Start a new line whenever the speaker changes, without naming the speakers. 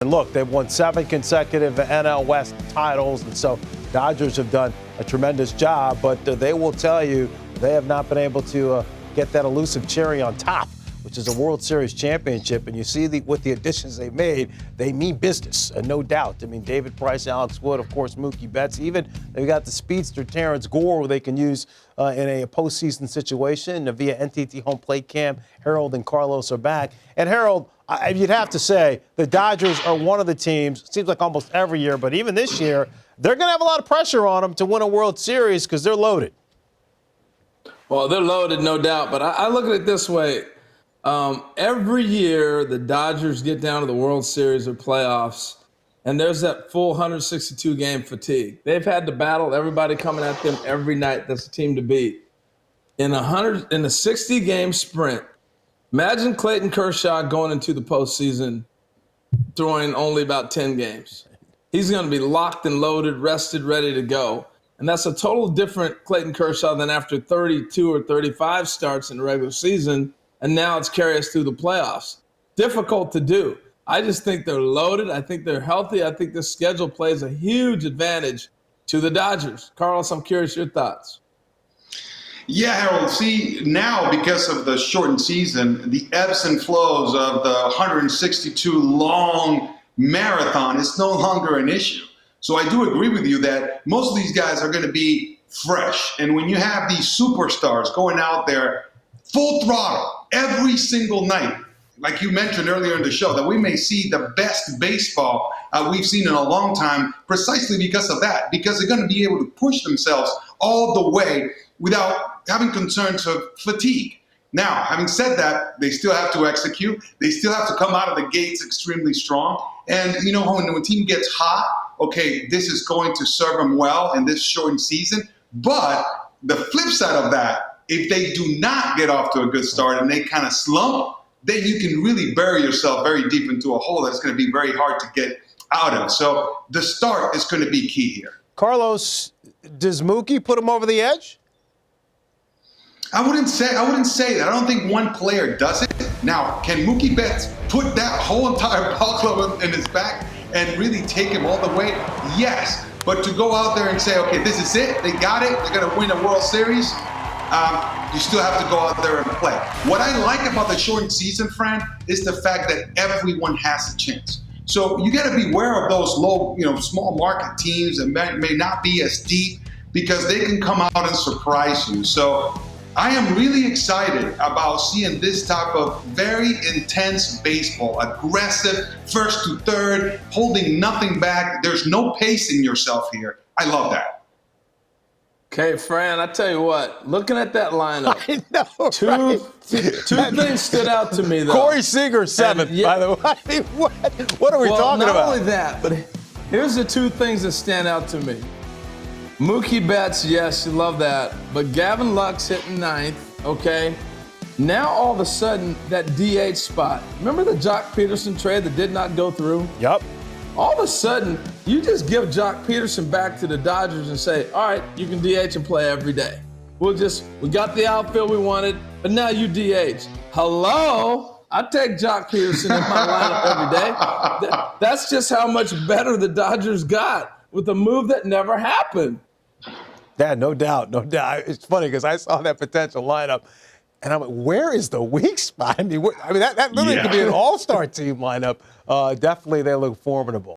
And look, they've won 7 consecutive NL West titles, and so Dodgers have done a tremendous job, but they will tell you they have not been able to get that elusive cherry on top, which is a World Series championship. And you see with the additions they've made, they mean business, no doubt. I mean, David Price, Alex Wood, of course, Mookie Betts. Even they've got the speedster Terrence Gore, who they can use in a postseason situation via NTT home plate cam. Reynolds and Carlos are back. And Harold, you'd have to say the Dodgers are one of the teams, it seems like almost every year, but even this year, they're going to have a lot of pressure on them to win a World Series because they're loaded.
Well, they're loaded, no doubt. But I look at it this way. Every year the Dodgers get down to the World Series or playoffs, and there's that full 162-game fatigue. They've had to battle everybody coming at them every night. That's a team to beat. In a 60-game sprint, imagine Clayton Kershaw going into the postseason throwing only about 10 games. He's going to be locked and loaded, rested, ready to go. And that's a total different Clayton Kershaw than after 32 or 35 starts in the regular season, and now it's carry us through the playoffs. Difficult to do. I just think they're loaded. I think they're healthy. I think this schedule plays a huge advantage to the Dodgers. Carlos, I'm curious your thoughts.
Yeah, Harold, see, now because of the shortened season, the ebbs and flows of the 162 long marathon is no longer an issue. So I do agree with you that most of these guys are going to be fresh. And when you have these superstars going out there full throttle every single night, like you mentioned earlier in the show, that we may see the best baseball we've seen in a long time precisely because of that, because they're going to be able to push themselves all the way without having concerns of fatigue. Now, having said that, they still have to execute. They still have to come out of the gates extremely strong. And, you know, when a team gets hot, okay, this is going to serve them well in this shortened season. But the flip side of that, if they do not get off to a good start and they kind of slump, then you can really bury yourself very deep into a hole that's going to be very hard to get out of. So the start is going to be key here.
Carlos, does Mookie put him over the edge?
I wouldn't say that. I don't think one player does it. Now, can Mookie Betts put that whole entire ball club in his back and really take him all the way? Yes. But to go out there and say, okay, this is it, they got it, they're going to win a World Series, you still have to go out there and play. What I like about the shortened season, Fran, is the fact that everyone has a chance. So you got to be aware of those low, small market teams that may not be as deep, because they can come out and surprise you. So I am really excited about seeing this type of very intense baseball, aggressive, first to third, holding nothing back. There's no pacing yourself here. I love that.
Okay, Fran, I tell you what, looking at that lineup,
I know,
two things stood out to me, though.
Corey Seager, 7th, by the way. I mean, what are we talking about?
Not only that, but here's the 2 things that stand out to me. Mookie Betts, yes, you love that. But Gavin Lux hitting 9th, okay? Now, all of a sudden, that DH spot. Remember the Jock Peterson trade that did not go through?
Yep.
All of a sudden, you just give Jock Peterson back to the Dodgers and say, all right, you can DH and play every day. We got the outfield we wanted, but now you DH. Hello? I take Jock Peterson in my lineup every day. That's just how much better the Dodgers got with a move that never happened.
Yeah, no doubt, no doubt. It's funny because I saw that potential lineup, and I'm like, where is the weak spot? I mean, that literally could be an all-star team lineup. Definitely, they look formidable.